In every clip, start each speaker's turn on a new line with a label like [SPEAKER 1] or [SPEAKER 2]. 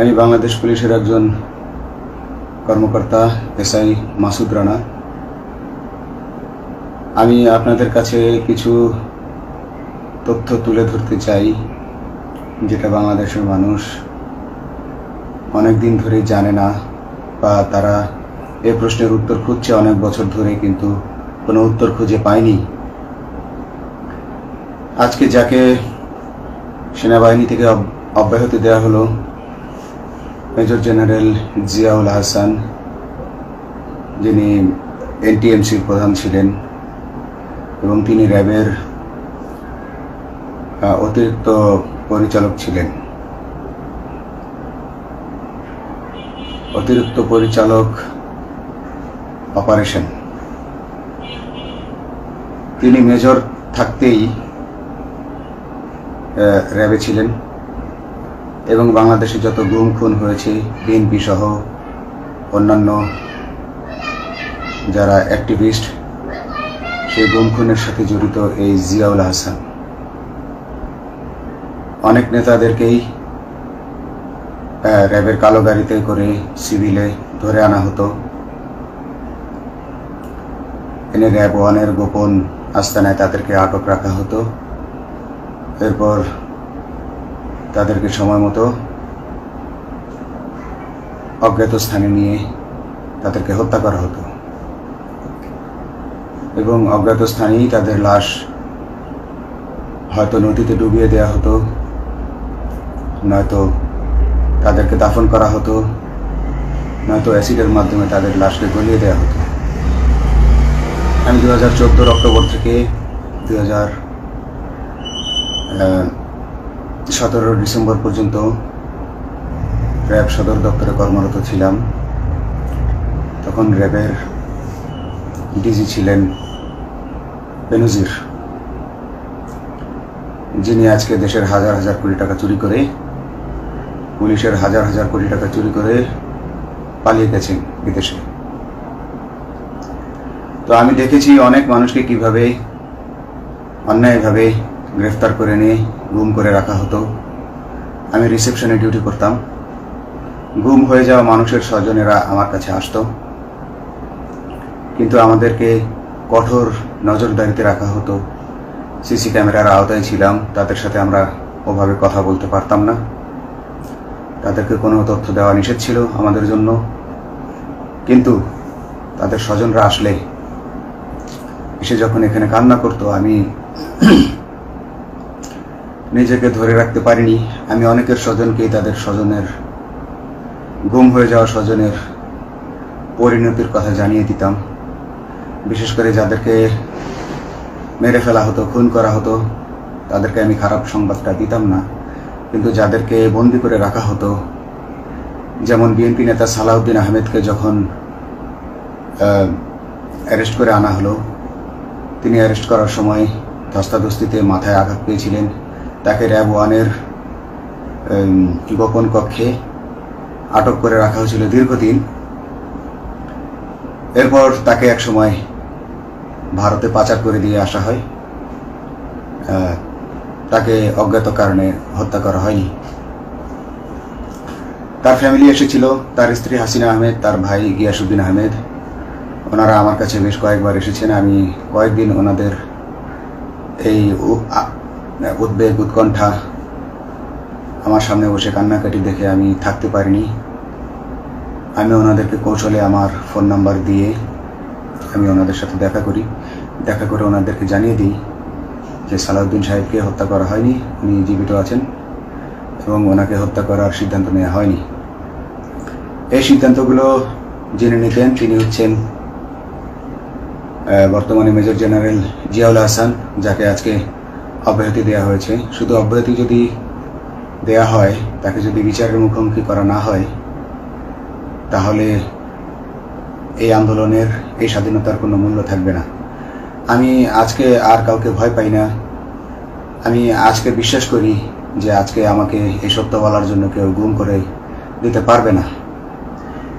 [SPEAKER 1] আমি বাংলাদেশ পুলিশের একজন কর্মকর্তা এসআই মাসুদ রানা। আমি আপনাদের কাছে কিছু তথ্য তুলে ধরতে চাই, যেটা বাংলাদেশের মানুষ অনেক দিন ধরে জানে না, বা তারা এই প্রশ্নের উত্তর খুঁজছে অনেক বছর ধরে, কিন্তু কোনো উত্তর খুঁজে পায়নি। আজকে যাকে সেনাবাহিনী থেকে অব্যাহতি দেওয়া হলো, মেজর জেনারেল জিয়াউল হাসান, যিনি এনটিএমসির প্রধান ছিলেন এবং তিনি র্যাবের অতিরিক্ত পরিচালক ছিলেন। অতিরিক্ত পরিচালক অপারেশন। তিনি মেজর থাকতেই র্যাবে ছিলেন এবং বাংলাদেশে যত গুম খুন হয়েছে, বিএনপি সহ অন্যান্য যারা অ্যাক্টিভিস্ট, সেই গুম খুনের সাথে জড়িত এই জিয়াউল হাসান। অনেক নেতাদেরকেই র্যাবের কালো গাড়িতে করে সিভিলে ধরে আনা হতো, এনে র্যাব 1-এর গোপন আস্তানায় তাদেরকে আটক রাখা হতো। এরপর তাদেরকে সময় মতো অজ্ঞাত স্থানে নিয়ে তাদেরকে হত্যা করা হতো এবং অজ্ঞাত স্থানেই তাদের লাশ হয়তো নদীতে ডুবিয়ে দেওয়া হতো, নয়তো তাদেরকে দাফন করা হতো, নয়তো অ্যাসিডের মাধ্যমে তাদের লাশকে গলিয়ে দেওয়া হতো। আমি 2014 অক্টোবর থেকে 2017 ডিসেম্বর পর্যন্ত র্যাব সদর দপ্তরে কর্মরত ছিলাম। তখন র্যাবের ডিজি ছিলেন বেনজির, যিনি আজকে দেশের হাজার হাজার কোটি টাকা চুরি করে, পুলিশের হাজার হাজার কোটি টাকা চুরি করে পালিয়ে গেছেন বিদেশে। তো আমি দেখেছি অনেক মানুষকে কিভাবে অন্যায়ভাবে গ্রেফতার করে নিয়ে গুম করে রাখা হতো। আমি রিসেপশনে ডিউটি করতাম। গুম হয়ে যাওয়া মানুষের স্বজনেরা আমার কাছে আসতো, কিন্তু আমাদেরকে কঠোর নজরদারিতে রাখা হতো। সিসি ক্যামেরার আওতায় ছিলাম, তাদের সাথে আমরা ওভাবে কথা বলতে পারতাম না। তাদেরকে কোনো তথ্য দেওয়া নিষেধ ছিল আমাদের জন্য, কিন্তু তাদের স্বজনরা আসলে এসে যখন এখানে কান্না করতো, আমি নিজেকে ধরে রাখতে পারিনি। আমি অনেকের স্বজনকেই তাদের স্বজনের, গুম হয়ে যাওয়া স্বজনের পরিণতির কথা জানিয়ে দিতাম। বিশেষ করে যাদেরকে মেরে ফেলা হতো, খুন করা হতো, তাদেরকে আমি খারাপ সংবাদটা দিতাম না, কিন্তু যাদেরকে বন্দি করে রাখা হতো, যেমন বিএনপি নেতা সালাউদ্দিন আহমেদকে যখন অ্যারেস্ট করে আনা হলো, তিনি অ্যারেস্ট করার সময় ধস্তাধস্তিতে মাথায় আঘাত পেয়েছিলেন। তাকে র্যাব 1-এর গোপন কক্ষে আটক করে রাখা হয়েছিল দীর্ঘদিন। এরপর তাকে এক সময় ভারতে পাচার করে দিয়ে আসা হয়। তাকে অজ্ঞাত কারণে হত্যা করা হয়নি। তার ফ্যামিলি এসেছিল, তার স্ত্রী হাসিনা আহমেদ, তার ভাই গিয়াসউদ্দিন আহমেদ। ওনারা আমার কাছে বেশ কয়েকবার এসেছেন। আমি কয়েকদিন ওনাদের এই উদ্বেগ, উৎকণ্ঠা, আমার সামনে বসে কান্নাকাটি দেখে আমি থাকতে পারিনি। আমি ওনাদেরকে কৌশলে আমার ফোন নাম্বার দিয়ে আমি ওনাদের সাথে দেখা করে ওনাদেরকে জানিয়ে দিই যে সালাউদ্দিন সাহেবকে হত্যা করা হয়নি, উনি জীবিত আছেন এবং ওনাকে হত্যা করার সিদ্ধান্ত নেওয়া হয়নি। এই সিদ্ধান্তগুলো যিনি নিতেন তিনি হচ্ছেন বর্তমানে মেজর জেনারেল জিয়াউল হাসান, যাকে আজকে অব্যাহতি দেওয়া হয়েছে। শুধু অব্যাহতি যদি দেয়া হয়, তাকে যদি বিচারের মুখোমুখি করা না হয়, তাহলে এই আন্দোলনের, এই স্বাধীনতার কোনো মূল্য থাকবে না। আমি আজকে আর কাউকে ভয় পাই না। আমি আজকে বিশ্বাস করি যে আজকে আমাকে এই সত্য বলার জন্য কেউ গুম করে দিতে পারবে না,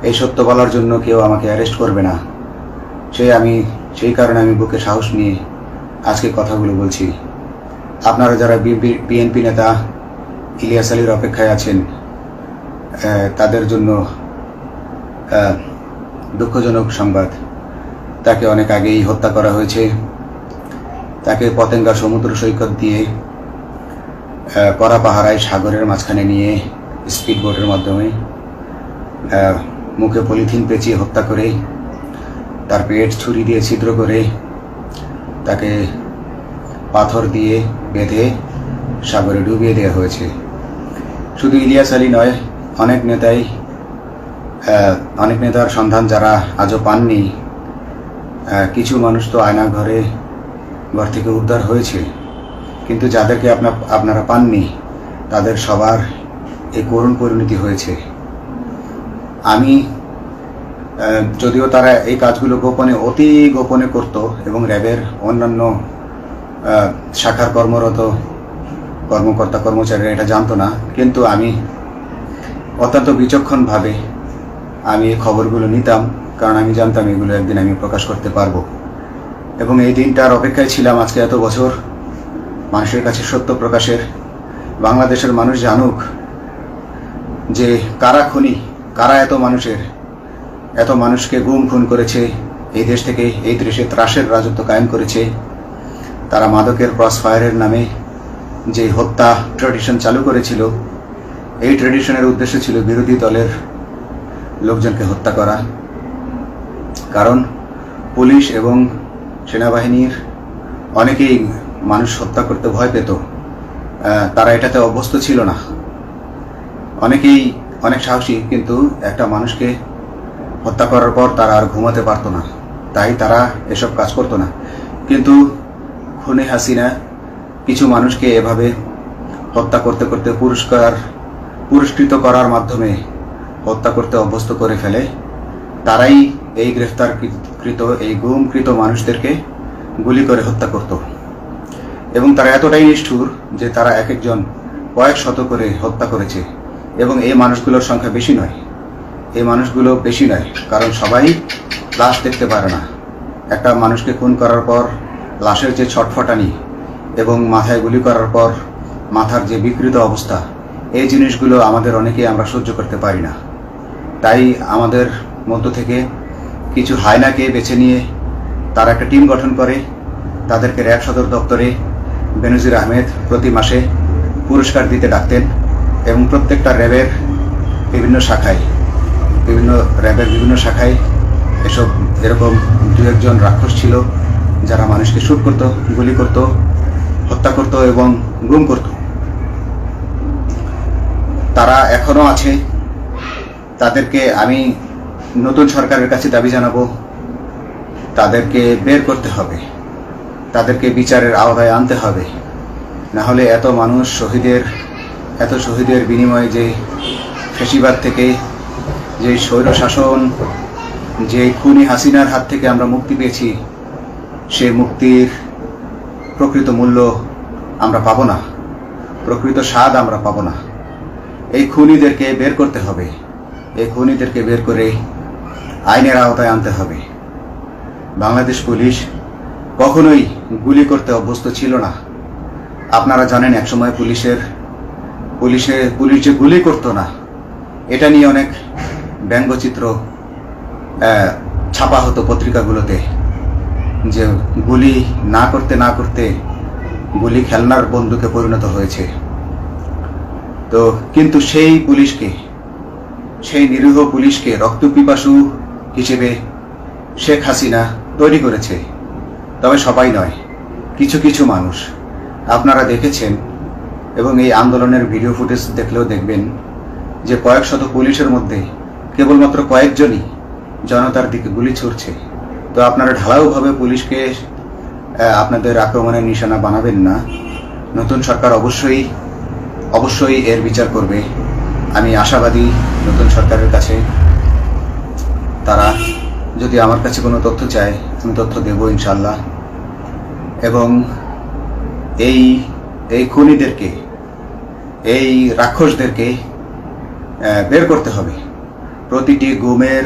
[SPEAKER 1] এই সত্য বলার জন্য কেউ আমাকে অ্যারেস্ট করবে না। সেই কারণে আমি বুকে সাহস নিয়ে আজকে কথাগুলো বলছি। আপনারা যারা বিএনপি নেতা ইলিয়াস আলীর অপেক্ষায় আছেন, তাদের জন্য দুঃখজনক সংবাদ। তাকে অনেক আগেই হত্যা করা হয়েছে। তাকে পতেঙ্গা সমুদ্র সৈকত দিয়ে কড়া পাহারায় সাগরের মাঝখানে নিয়ে স্পিড বোটের মাধ্যমে মুখে পলিথিন পেঁচিয়ে হত্যা করে, তার পেট ছুরি দিয়ে ছিদ্র করে, তাকে পাথর দিয়ে বেঁধে সাগরে ডুবিয়ে দেওয়া হয়েছে। শুধু ইলিয়াস আলী নয়, অনেক নেতার সন্ধান যারা আজও পাননি। কিছু মানুষ তো ঘর থেকে উদ্ধার হয়েছে, কিন্তু যাদেরকে আপনারা পাননি তাদের সবার এই করুণ পরিণতি হয়েছে। আমি যদিও তারা এই কাজগুলো অতি গোপনে করত এবং র্যাবের অন্যান্য শাখার কর্মরত কর্মকর্তা কর্মচারীরা এটা জানতো না, কিন্তু আমি অত্যন্ত বিচক্ষণভাবে আমি এই খবরগুলো নিতাম, কারণ আমি জানতাম এগুলো একদিন আমি প্রকাশ করতে পারবো। এবং এই দিনটার অপেক্ষায় ছিলাম আজকে এত বছর, মানুষের কাছে সত্য প্রকাশের। বাংলাদেশের মানুষ জানুক যে কারা খুনি, কারা এত মানুষকে গুম খুন করেছে, এই দেশ থেকে এই দেশে ত্রাসের রাজত্ব কায়েম করেছে। তারা মাদকের ক্রস ফায়ারের নামে যে হত্যা ট্র্যাডিশন চালু করেছিল, এই ট্র্যাডিশনের উদ্দেশ্য ছিল বিরোধী দলের লোকজনকে হত্যা করা। কারণ পুলিশ এবং সেনাবাহিনীর অনেকেই মানুষ হত্যা করতে ভয় পেত, তারা এটাতে অভ্যস্ত ছিল না। অনেকেই অনেক সাহসী, কিন্তু একটা মানুষকে হত্যা করার পর তারা আর ঘুমাতে পারতো না, তাই তারা এসব কাজ করতো না। কিন্তু খুনে হাসিনা কিছু মানুষকে এভাবে হত্যা করতে করতে পুরস্কৃত করার মাধ্যমে হত্যা করতে অভ্যস্ত করে ফেলে। তারাই এই গ্রেফতারকৃত এই গুমকৃত মানুষদেরকে গুলি করে হত্যা করত। এবং তারা এতটাই নিষ্ঠুর যে তারা এক একজন কয়েক শত করে হত্যা করেছে। এবং এই মানুষগুলোর সংখ্যা বেশি নয়, কারণ সবাই লাশ দেখতে পারে না। একটা মানুষকে খুন করার পর লাশের যে ছটফটানি এবং মাথায় গুলি করার পর মাথার যে বিকৃত অবস্থা, এই জিনিসগুলো আমাদের অনেকেই আমরা সহ্য করতে পারি না। তাই আমাদের মধ্য থেকে কিছু হায়নাকে বেছে নিয়ে তারা একটা টিম গঠন করে, তাদেরকে র্যাব সদর দপ্তরে বেনজির আহমেদ প্রতি মাসে পুরস্কার দিতে ডাকতেন। এবং প্রত্যেকটা র্যাবের বিভিন্ন শাখায় এরকম দু একজন রাক্ষস ছিল যারা মানুষকে শুট করত, গুলি করত, হত্যা করত এবং গুম করত। তারা এখনো আছে। তাদেরকে আমি নতুন সরকারের কাছে দাবি জানাবো, তাদেরকে বের করতে হবে, তাদেরকে বিচারের আওতায় আনতে হবে। না হলে এত শহীদের বিনিময়ে যে ফ্যাসিবাদ থেকে, যে স্বৈর শাসন, যে খুনি হাসিনার হাত থেকে আমরা মুক্তি পেয়েছি, সে মুক্তির প্রকৃত মূল্য আমরা পাবো না, প্রকৃত স্বাদ আমরা পাবো না। এই খুনিদেরকে বের করতে হবে, এই খুনিদেরকে বের করে আইনের আওতায় আনতে হবে। বাংলাদেশ পুলিশ কখনোই গুলি করতে অভ্যস্ত ছিল না। আপনারা জানেন একসময় পুলিশ যে গুলি করতো না, এটা নিয়ে অনেক ব্যঙ্গচিত্র ছাপা হতো পত্রিকাগুলোতে, যে গুলি না করতে গুলি খেলনার বন্দুকে পরিণত হয়েছে। তো কিন্তু সেই নিরীহ পুলিশকে রক্তপিপাসু হিসেবে শেখ হাসিনা তৈরি করেছে। তবে সবাই নয়, কিছু কিছু মানুষ আপনারা দেখেছেন, এবং এই আন্দোলনের ভিডিও ফুটেজ দেখলেও দেখবেন যে কয়েক শত পুলিশের মধ্যে কেবলমাত্র কয়েকজনই জনতার দিকে গুলি ছুড়ছে। তো আপনারা ঢালাওভাবে পুলিশকে আপনাদের আক্রমণের নিশানা বানাবেন না। নতুন সরকার অবশ্যই এর বিচার করবে। আমি আশাবাদী নতুন সরকারের কাছে। তারা যদি আমার কাছে কোনো তথ্য চায়, আমি তথ্য দেব ইনশাল্লাহ। এবং এই খুনিদেরকে, এই রাক্ষসদেরকে বের করতে হবে। প্রতিটি গুমের,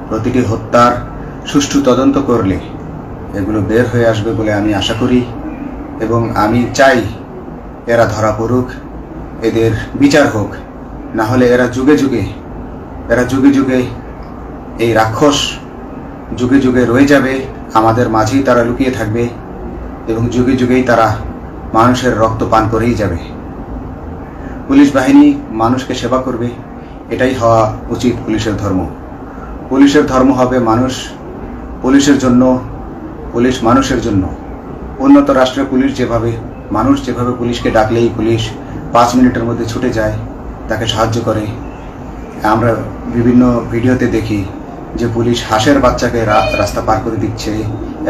[SPEAKER 1] প্রতিটি হত্যার সুষ্ঠু তদন্ত করলে এগুলো বের হয়ে আসবে বলে আমি আশা করি। এবং আমি চাই এরা ধরা পড়ুক, এদের বিচার হোক। না হলে এরা যুগে যুগে এরা যুগে যুগে, এই রাক্ষস যুগে যুগে রয়ে যাবে, আমাদের মাঝেই তারা লুকিয়ে থাকবে এবং যুগে যুগেই তারা মানুষের রক্ত পান করেই যাবে। পুলিশ বাহিনী মানুষকে সেবা করবে, এটাই হওয়া উচিত পুলিশের ধর্ম। পুলিশের ধর্ম হবে মানুষ পুলিশের জন্য, পুলিশ মানুষের জন্য। উন্নত রাষ্ট্রের পুলিশ যেভাবে, মানুষ যেভাবে পুলিশকে ডাকলেই পুলিশ 5 মিনিটের মধ্যে ছুটে যায়, তাকে সাহায্য করে। আমরা বিভিন্ন ভিডিওতে দেখি যে পুলিশ হাঁসের বাচ্চাকে রাস্তা পার করে দিচ্ছে,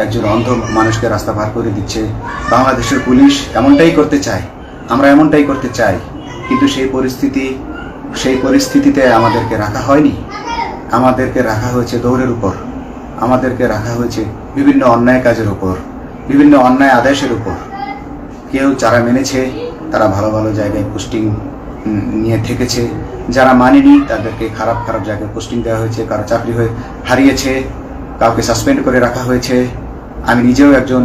[SPEAKER 1] একজন অন্ধ মানুষকে রাস্তা পার করে দিচ্ছে। বাংলাদেশের পুলিশ এমনটাই করতে চায়, আমরা এমনটাই করতে চাই, কিন্তু সেই পরিস্থিতিতে আমাদেরকে রাখা হয়নি। আমাদেরকে রাখা হয়েছে দৌড়ের উপর, আমাদেরকে রাখা হয়েছে বিভিন্ন অন্যায় কাজের উপর, বিভিন্ন অন্যায় আদেশের উপর। কেউ যারা মেনেছে তারা ভালো ভালো জায়গায় পোস্টিং নিয়ে থেকেছে, যারা মানেনি তাদেরকে খারাপ খারাপ জায়গায় পোস্টিং দেওয়া হয়েছে, কারো চাকরি হয়ে হারিয়েছে, কাউকে সাসপেন্ড করে রাখা হয়েছে। আমি নিজেও একজন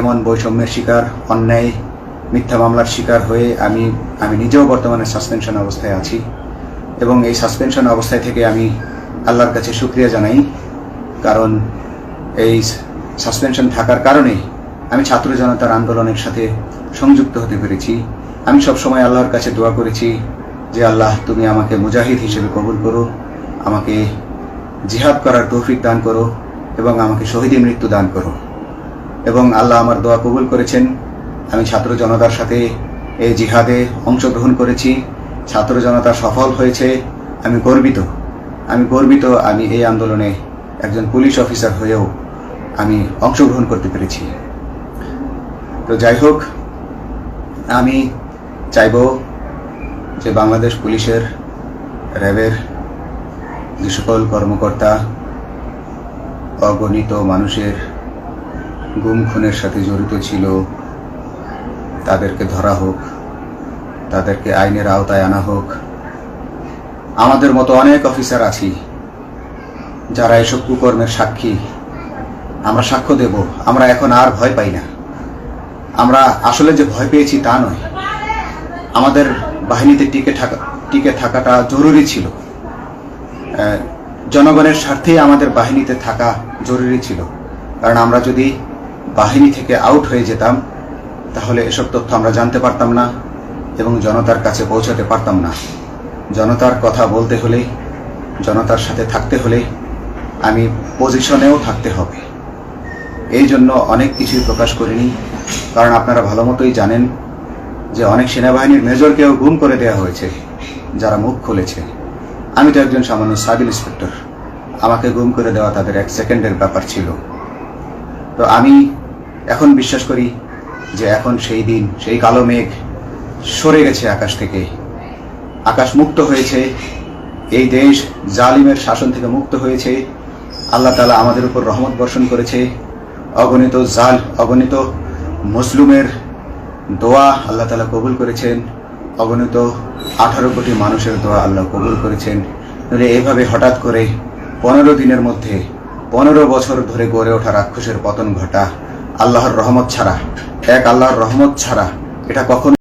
[SPEAKER 1] এমন বৈষম্যের শিকার, অন্যায় মিথ্যা মামলার শিকার হয়ে আমি নিজেও বর্তমানে সাসপেনশন অবস্থায় আছি এবং এই সাসপেনশন অবস্থায় থেকে আমি আল্লাহর কাছে শুকরিয়া জানাই, কারণ এই সাসপেনশন থাকার কারণে আমি ছাত্র জনতার আন্দোলনের সাথে সংযুক্ত হতে পেরেছি। আমি সবসময় আল্লাহর কাছে দোয়া করেছি যে আল্লাহ, তুমি আমাকে মুজাহিদ হিসেবে কবুল করো, আমাকে জিহাদ করার তৌফিক দান করো এবং আমাকে শহীদী মৃত্যু দান করো। এবং আল্লাহ আমার দোয়া কবুল করেছেন। আমি ছাত্র জনতার সাথে এই জিহাদে অংশগ্রহণ করেছি, ছাত্র জনতা সফল হয়েছে। আমি গর্বিত আমি এই আন্দোলনে একজন পুলিশ অফিসার হয়েও আমি অংশগ্রহণ করতে পেরেছি। তো যাই হোক, আমি চাইব যে বাংলাদেশ পুলিশের, র্যাবের যে সকল কর্মকর্তা অগণিত মানুষের গুম খুনের সাথে জড়িত ছিল তাদেরকে ধরা হোক, তাদেরকে আইনের আওতায় আনা হোক। আমাদের মতো অনেক অফিসার আছি যারা এসব কুকর্মের সাক্ষী, আমরা সাক্ষ্য দেব। আমরা এখন আর ভয় পাই না। আমরা আসলে যে ভয় পেয়েছি তা নয়, আমাদের বাহিনীতে টিকে থাকাটা জরুরি ছিল। জনগণের স্বার্থেই আমাদের বাহিনীতে থাকা জরুরি ছিল, কারণ আমরা যদি বাহিনী থেকে আউট হয়ে যেতাম তাহলে এসব তথ্য আমরা জানতে পারতাম না এবং জনতার কাছে পৌঁছাতে পারতাম না। জনতার কথা বলতে হলে, জনতার সাথে থাকতে হলে আমি পজিশনেও থাকতে হবে। এই জন্য অনেক কিছুই প্রকাশ করিনি, কারণ আপনারা ভালো মতোই জানেন যে অনেক সেনাবাহিনীর মেজরকেও গুম করে দেওয়া হয়েছে যারা মুখ খুলেছে। আমি তো একজন সামান্য সাব ইন্সপেক্টর, আমাকে গুম করে দেওয়া তাদের 1 সেকেন্ডের ব্যাপার ছিল। তো আমি এখন বিশ্বাস করি যে এখন সেই দিন, সেই কালো মেঘ সরে গেছে আকাশ থেকে, আকাশ মুক্ত হয়েছে, এই দেশ জালিমের শাসন থেকে মুক্ত হয়েছে। আল্লাহ তাআলা আমাদের উপর রহমত বর্ষণ করেছে। অগণিত মুসলিমের দোয়া আল্লাহ তাআলা কবুল করেছেন, অগণিত 18 কোটি মানুষের দোয়া আল্লাহ কবুল করেছেন। তাহলে এইভাবে হঠাৎ করে 15 দিনের মধ্যে 15 বছর ধরে গড়ে ওঠা রাক্ষসের পতন ঘটা আল্লাহর রহমত ছাড়া, এক আল্লাহর রহমত ছাড়া এটা কখনো